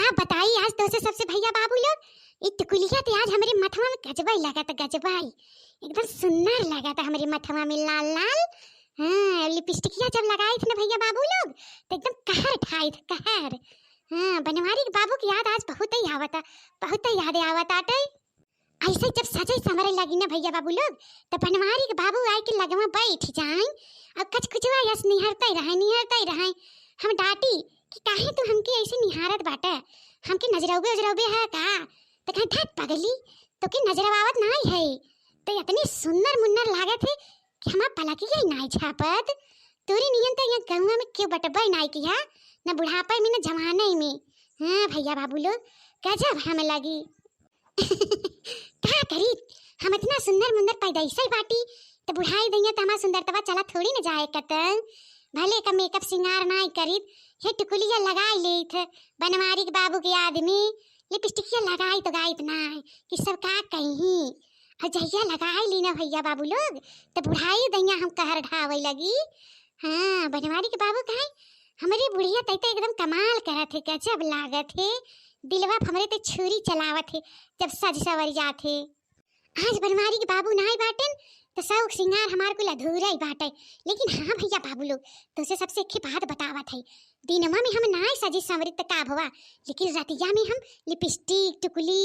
का बताई आज तो से सबसे भैया बाबू लोग ये टुकुलिया तो आज हमारे मथवा में गजबाई लगा था, गजबाई एकदम सुंदर लगा था हमारे मथवा में, लाल लाल। हाँ लिपस्टिकिया जब लगाई थी ना भैया बाबू लोग तो एकदम कहर ठाई थे, कहर। हाँ बनवारी के बाबू की याद आज बहुत ही आवता, बहुत ही याद आवता। ऐसे जब सजे समरे लगी ना भैया बाबू लोग तो बनवारी के बाबू आए के लगवा बैठ जाए और कच कुचवा यस निहरते रहे। हम डांटी कि काहे तू हमके ऐसे निहारत बाटे, हमके नजरौबे उजरौबे है का? तो कहीं धत पगली तो की नजरवावत नहीं है, तो इतनी सुंदर मुन्नर लागत है कि हमार पलकिया ही नहीं छापत। तोरी नियन तो यहाँ गंगा में क्यों बटबई नहीं किया, न बुढ़ापा में न जवानी में। हाँ भैया बाबू लोग गजब हमें लगी। क्या करी हम इतना सुंदर मुंदर पैदाइश ही बाटी तो बुढ़ाई दैया तो हमार सुंदरतवा चला थोड़ी न जाए कतन। भले का मेकअप सिंगार नहीं करी ये टुकुलिया लगाई ले थे बनवारी के बाबू के आदमी, लिपस्टिकिया लगाई तो गायब ना कि सब का कहीं। और जहिया लगाई ली ना भैया बाबू लोग तो बुढ़ाई दैया हम कहर ढावे लगी। हाँ बनवारी के बाबू कहे हमारी बुढ़िया तैते एकदम कमाल करत है, गजब लागत है। दिलवा हमरे ते छुरी चलावत है जब सज सवर जाते। आज बनवारी के बाबू नहीं बाटन तो शौक सिंगार हमार को अधूरा ही बाटे। लेकिन हाँ भैया बाबू लोग तो से सबसे एक बात बतावत है, दिनमा में हम ना सजी संवरित का भवा, लेकिन रतिया में हम लिपस्टिक टुकली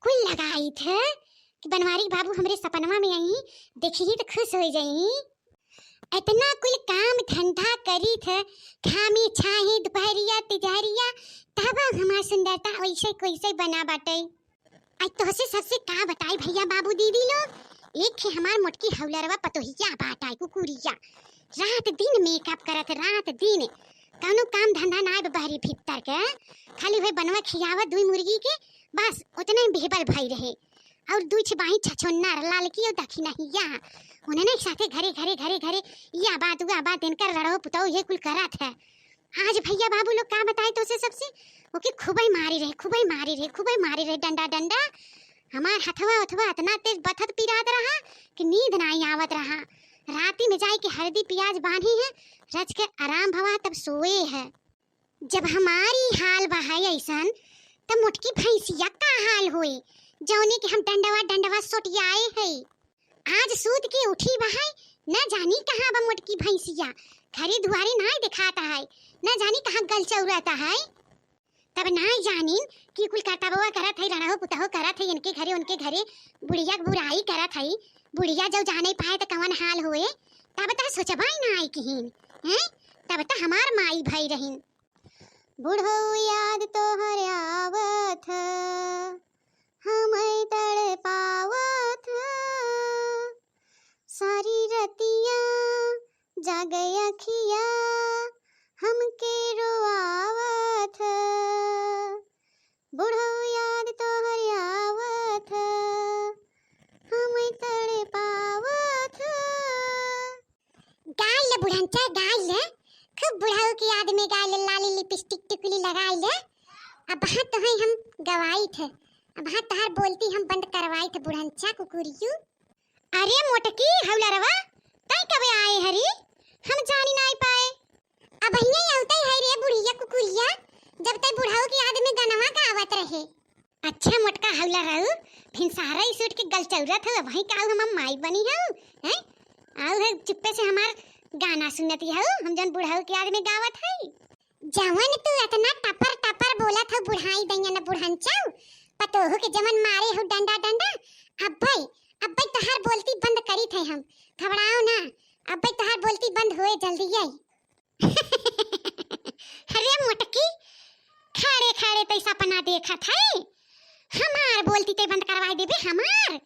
कुल लगाई थे कि बनवारी बाबू हमरे सपनवा में आई देखी तो खुश हो जाई। इतना कुल काम धंधा करी थे खामी छाही दोपहरिया तिजहरिया तब हमार सुंदरता वैसे कैसे बना बाटे। आज तो से सबसे का बताई भैया बाबू दीदी लोग, एक है हमार मोटकी हौलरवा पतोहिया बाटाई कुकुरिया, रात दिन मेकअप करत, रात दिन कौनो काम धंधा ना बहरी भीतर के, खाली वे बनवा खियावत दुई मुर्गी के बस उतना बेहबर भई रहे। और दुई छबाही छछोन्ना लालकी और दखिनहिया उन्हें साथे घरे घरे घरे घरे या बात इनकर लड़ो पुताओ ये कुल करत है। आज भैया बाबू लोग का बताए तो से सबसे ओके खूबई मारी रहे डंडा डंडा। हमार हथवा उथवा इतना तेज बथत पिरात रहा कि नींद नहीं आवत रहा। राती में जाए के हल्दी प्याज बांधी है रच के आराम भवा तब सोए है। जब हमारी हाल बहाई ऐसन तब मुटकी भैंसिया का हाल हुई जौने के हम डंडवा सोटियाए है। आज सूद के उठी बहाई न जानी कहाँ बा मुटकी भैंसिया, घरे दुआरे नहीं दिखाता है, न जानी कहाँ गल चौराता है। तब ना जानिन कि कुल काटाबवा करत है, लड़ाहो पुताहो करत है, इनके घरे उनके घरे बुढ़िया बुराई करत है। बुढ़िया जब जाने पाए तो कवन हाल हुए तब तो सोचबाई ना आई कहीं हैं, तब तो हमार माई भाई रहीन। बुढ़ो याद तो हर आवत हम तड़ पावत सारी रतिया जागे अखिया हमके रोआवत। बुढ़ो याद तो हरियावत हम तड़े पावत। गाय ले बुढ़ंचा गाय ले खूब बुढ़ाओ की याद में गाय ले लाली लिपस्टिक टिकुली लगाई ले। अब हाथ तो है हम गवाई थे, अब हाथ तहार बोलती हम बंद करवाई थे बुढ़ंचा कुकुरियू। अरे मोटकी हौलरवा तई कबे आए हरी, हम जानी नहीं पाए। अब यही आउते है रे बुढ़िया कुकुरिया जब तक बुढ़ाओ की याद में गनवा का आवत रहे। अच्छा मोटका हौला रहू फिर सारा ही सूट के गल चौरत है वही का हम माई बनी है हैं। आउ है चुप्पे से हमार गाना सुनती है हम जन बुढ़ाओ की याद में गावत है। जवन तू इतना टपर टपर बोलत है बुढ़ाई दैया न बुढ़ंचा पतोहू के जमन मारे हो डंडा डंडा। अब भाई तहार बोलती बंद करी थे हम, घबराओ ना अब भाई तहार बोलती बंद होए जल्दी आई। अरे मोटकी खाड़े खाड़े तैसा पना देखा था हमार बोलती ते बंद करवाई देबे हमार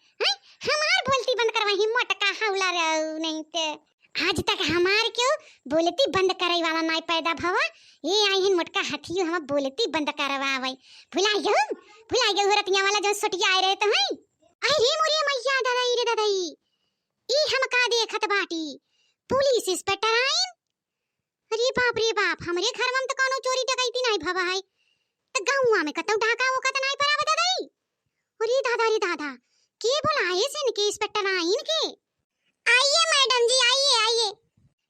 बोलती बंद करवाई मोटका हौला रहू नहीं ते आज तक हमार क्यों बोलती बंद करई वाला नहीं पैदा भवा। ये आई हिन मोटका हथियो हम बोलती बंद करवावे भुला गयो रतिया वाला जो सटिया आए रहे तो हैं। अरे मोरे मैया दादाई रे दादाई ई हम का देखत बाटी पुलिस इंस्पेक्टर आइन। अरे बाप हमरे घर में तो कोनो चोरी डकैती नहीं भवा है तो गांववा में कतौ ढाका वो कत नहीं पराव दादाई। अरे दादा के बुलाए से इनके इंस्पेक्टर आइन के। आइए मैडम जी आइए।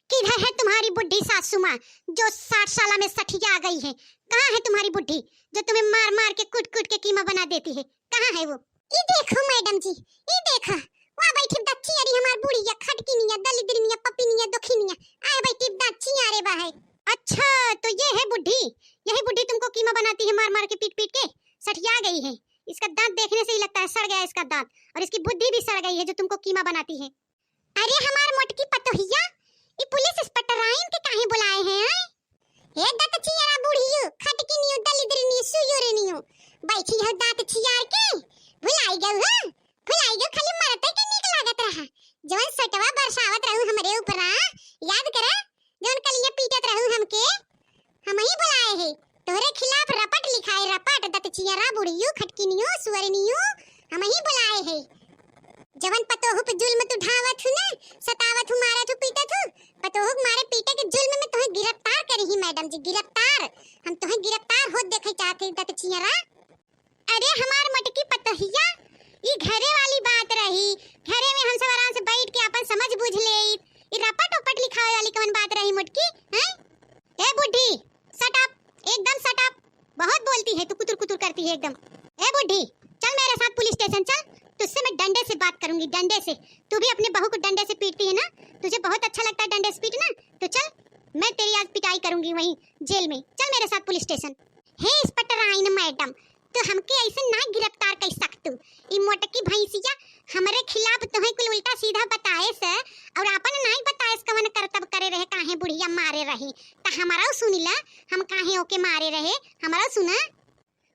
किधर है तुम्हारी बुढ़ी सासू माँ जो 60 साल में सठिया गई है, कहाँ है तुम्हारी बुद्धि जो तुम्हें मार मार के कूट कूट के कीमा बना देती है? कहाँ है वो? ये देखो मैडम जी, ये देखो वहाँ बैठी दच्ची अरे हमार बुढ़िया खटकिनिया दलिद्रिनिया पपिनिया दुखिनिया आए बैठी दच्ची अरे बा है। अच्छा तो ये है बुद्धि, यही बुद्धि तुमको कीमा बनाती है मार मार के पीट पीट के? सठिया गई है, इसका दांत देखने से ही लगता है सड़ गया इसका दांत, और इसकी बुद्धि भी सड़ गई है जो तुमको कीमा बनाती है। अरे हमार मोटकी पतोहिया, ये पुलिस इंस्पेक्टर आइन के काहे बुलाए हैं? हे दांत चियारा बुढ़ियो खटकिनियो दलिद्रिनियो सुयोरनियो बैठी हो दांत चियार के भुलाई गऊ हां, भुलाई गऊ खाली मरते के नीक लागत रहा जवन सटवा बरसावत रहू हमरे ऊपर याद करा जवन कलिया पीटत रहू हमके, हम ही बुलाए है तोरे खिलाफ रपट लिखाए रपट दत चियारा बुढ़ियो खटकिनियो सुअरनियो हम ही बुलाए है। जवन पतोहु पे जुल्म तू ढावत हु ना, सतावत हु मारत हु पीटत हु, पतोहु मारे पीटे के जुल्म में तोहे गिरफ्तार करी ही मैडम जी, गिरफ्तार हम तोहे गिरफ्तार होत देखे चाहते दत चियारा। अरे हमार मटकी पतोहिया, ई घरे वाली बात रही, घरे में हम सब आराम से बैठ के अपन समझ बुझ ले, ई रपट उपट लिखावे वाली कौन बात रही मुटकी हैं? ए बुढ़ी शट अप, एकदम शट अप, बहुत बोलती है तू, कुतुर कुतुर करती है एकदम। ए बुढ़ी चल मेरे साथ पुलिस स्टेशन चल, तुझसे मैं डंडे से बात करूंगी, डंडे से। तू भी अपने बहू को डंडे से पीटती है ना, तुझे बहुत अच्छा लगता है डंडे से पीटना, तो चल मैं तेरी आज पिटाई करूंगी वहीं जेल में, चल मेरे साथ पुलिस स्टेशन। हे इंस्पेक्टर आइन मैडम, तो हमके ऐसे ना गिरफ्तार कर सकतू, ई मोटकी भैंसिया हमरे खिलाफ तोहे कुल उल्टा सीधा बताए से और अपन नहीं बताए कवन करतब करे रहे काहे बुढ़िया मारे रही, त हमारा सुनिला हम काहे ओके मारे रहे, हमारा सुना।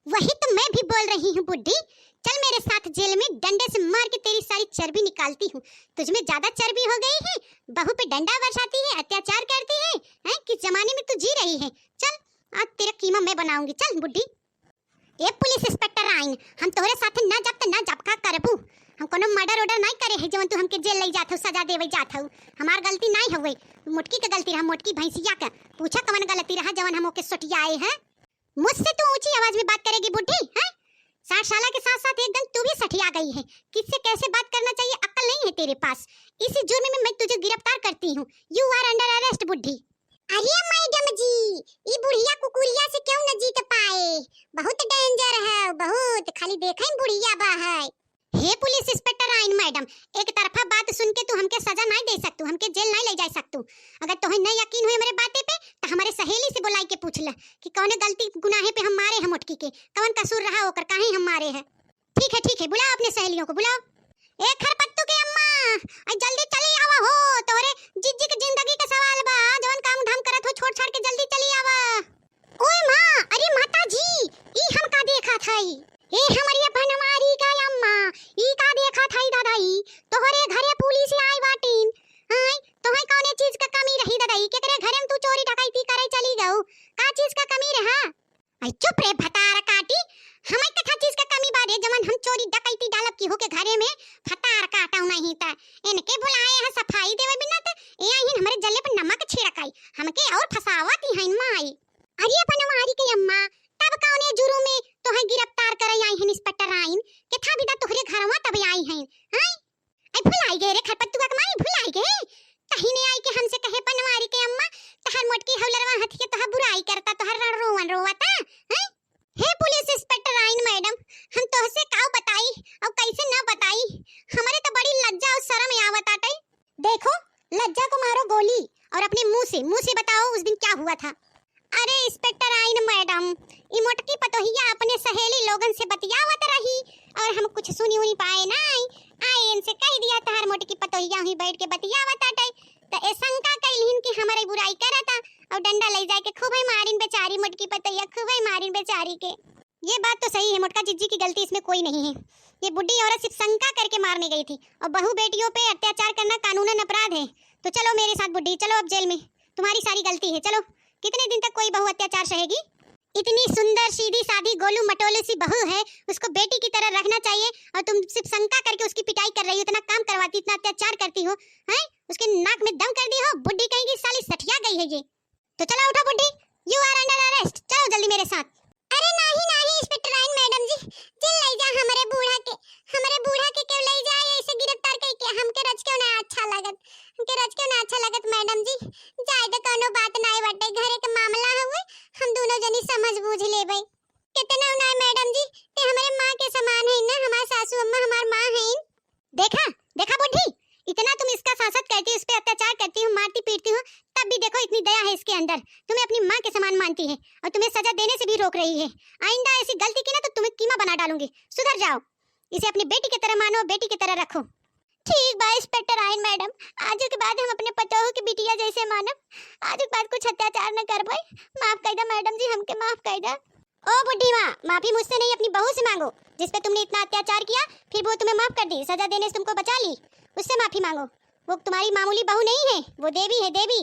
वही तो मैं भी बोल रही हूँ बुड्ढी, चल मेरे साथ जेल में डंडे से मार के तेरी सारी चर्बी निकालती हूँ। तुझमें ज्यादा चर्बी हो गई है, बहू पे डंडा बरसाती है, अत्याचार करती है, किस जमाने में तू जी रही है? चल आज तेरा कीमा मैं बनाऊंगी, चल बुड्ढी। ए पुलिस इंस्पेक्टर आइन, हम तोहरे साथे ना जब त ना जब का करबू, हम कोनो मर्डर ऑर्डर नहीं करे है जवन तू हमके जेल ले जात हो, सजा देवे जात हो, हमार गलती नहीं होवे, मुटकी के गलती रहा, मुटकी भैंसिया का पूछा कवन गलती रहा जवन हम ओके सटियाए हैं। मुझसे तू ऊंची आवाज में बात करेगी बुड्ढी हैं? 60 साल के साथ साथ एकदम तू भी सठिया गई है, किससे कैसे बात करना चाहिए अक्ल नहीं है तेरे पास, इसी जुर्म में मैं तुझे गिरफ्तार करती हूँ, यू आर अंडर अरेस्ट बुड्ढी। अरे मैडम जी, ये बुढ़िया कुकुरिया से क्यों न जीत पाए, बहुत डेंजर है, बहुत खाली देखें बुढ़िया बा है। हे पुलिस इंस्पेक्टर आइन मैडम, एक तरफा बात सुन के तू हमके सजा नहीं दे सकतू, हमके जेल नहीं ले जा सकतू। अगर तोहे नहीं यकीन हुए मेरे बातें पे तो हमारे सहेली से बुलाई के पूछ ले कि कौन गलती गुनाहे पे हम मारे हैं मुटकी के, कौन कसूर रहा होकर काहे हम मारे हैं। ठीक है बुलाओ अपने सहेलियों को बुलाओ। ए खरपत्तू के अम्मा जल्दी चली आवा हो, तोरे जिज्जी के जिंदगी का सवाल बा, जवन काम धाम करत हो छोड़ छाड़ के जल्दी चली आवा। ओए मां, अरे माता जी ई हम का देखा थाई, ए हमारी बनमारी का अम्मा ई का देखा थाई दादाई, तोहरे घरे पुलिस आई बाटीन, हाय तोहे कौने चीज का कमी रही दादाई, केकरे घरे में तू चोरी डकैती करे चली गऊ, का चीज का कमी रहा? आई चुप रे भतार काटी, हमें कथा चीज का कमी बारे जवन हम चोरी डकैती डालब की होके घरे में फतार काटाऊ नहीं ता, इनके बुलाए है सफाई देवे बिना त ए आइन हमरे जल्ले पर नमक छिड़काई, हमके और फसावती है माई। अरे बनमारी के अम्मा, तब कौने जुर्म में तोहे गिरफ्तार करे आई है इंस्पेक्टर आइन, के था बिदा तोहरे घरवा तब आई हैं, हाय आई भुलाई गए रे खरपत्तू का माई, भुलाई गए कहीं आई के हमसे कहे बनमारी के अम्मा तहर मोटकी हौलरवा हाथ के तोहर बुराई करता, तोहर रोवन रोवता हैं। हे पुलिस इंस्पेक्टर आइन मैडम, हम तोहसे काऊ बताई और कैसे ना बताई, हमारे तो बड़ी लज्जा और शर्म आवत आटे। देखो लज्जा को मारो गोली और अपने मुंह से बताओ उस दिन क्या हुआ था। अरे इंस्पेक्टर आइन मैडम, ई मोटकी पतोहिया अपने सहेली लोगन से बतियावत रही और हम कुछ सुनी उनी पाए नहीं, आए इनसे कह दिया तहार मोटकी पतोहिया ही बैठ के बतियावत आटे, त ए शंका कइलिन कि हमारे बुराई करता और डंडा ले जाके खूब ही मारिन बेचारी मोटकी पतोहिया, खूब ही मारिन बेचारी के। ये बात तो सही है, मोटका जिज्जी की गलती इसमें कोई नहीं है, ये बुढ़ी औरत सिर्फ शंका करके मारने गई थी और बहू बेटियों पे अत्याचार करना कानूनन अपराध है। तो चलो मेरे साथ बुढ़ी, चलो अब जेल में, तुम्हारी सारी गलती है, चलो। कितने दिन तक कोई बहू अत्याचार सहेगी? इतनी सुंदर सीधी सादी गोलू मटोलू सी बहू है, उसको बेटी की तरह रखना चाहिए और तुम सिर्फ शंका करके उसकी पिटाई कर रही हो, इतना काम करवाती, इतना अत्याचार करती हो, हैं? उसके नाक में दम कर दी हो, बुढ़ी कहेगी साली सठिया गई है ये। तो चलो उठो बुढ़ी, यू आर अंडर अरेस्ट, चलो जल्दी मेरे साथ। अरे नहीं इंस्पेक्टर आइन मैडम जी, जेल ले जा हमारे बूढ़ा के क्यों ले जाए ऐसे गिरफ्तार करके, हमके रज क्यों ना अच्छा लागत मैडम जी, जाए तो कोनो बात नहीं बटे, घरे के मामला हुए हम दोनों जनी समझ बूझ लेबै। कितना उनाय मैडम जी, ते हमारे माँ के समान है ना, हमारी सासू अम्मा हमार माँ है। देखा देखा बुढ़ी, इतना तुम इसका शासक करती हो, इस पे अत्याचार करती हो, मारती पीटती हो, तब भी देखो इतनी दया है इसके अंदर, तुम्हें अपनी माँ के समान मानती है और तुम्हें सजा देने से भी रोक रही है। आइंदा ऐसी गलती की ना तो तुम्हें कीमा बना डालूंगी, सुधर जाओ। इसे अपनी बेटी की तरह मानो, बेटी की तरह रखो। ठीक बा इंस्पेक्टर आइन मैडम, आज के बाद हम अपने पतोह की बिटिया जैसे मानब, आज के बाद कुछ अत्याचार न करबै। माफ कर दो मैडम जी, हमके माफ कर दो। ओ बुढ़ी माँ, माफी मुझसे नहीं अपनी बहू से मांगो, जिस पे तुमने इतना अत्याचार किया, फिर वो तुम्हें माफ कर दी, सजा देने से तुमको बचा ली, उससे माफी मांगो। वो तुम्हारी मामूली बहू नहीं है, वो देवी है, देवी।